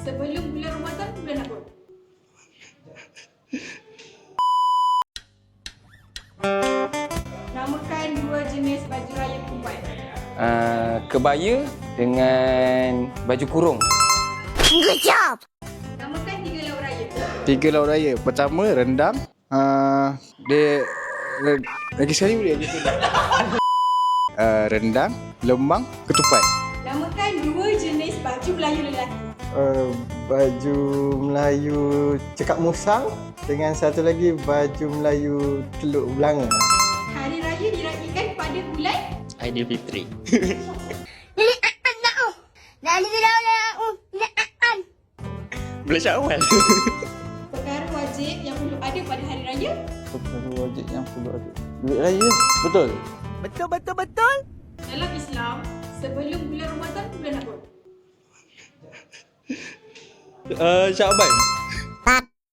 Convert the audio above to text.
sebelum bulan Ramadan, bulan apa? Namakan dua jenis baju raya perempuan. Kebaya dengan baju kurung. Namakan tiga lauk raya. 3 lauk raya. Pertama, rendang. Lagi sekali boleh? Rendang, lemang, ketupat. Namakan dua jenis baju Melayu lelaki. Baju Melayu cekak musang dengan satu lagi baju Melayu teluk belanga. Hari raya diraihkan pada bulan Aidilfitri. Bulan Syawal. perkara wajib yang perlu ada pada hari raya. Perkara wajib yang perlu ada. Duit raya. Betul. Dalam Islam, sebelum bulan Ramadan, bulan apa? Syaban.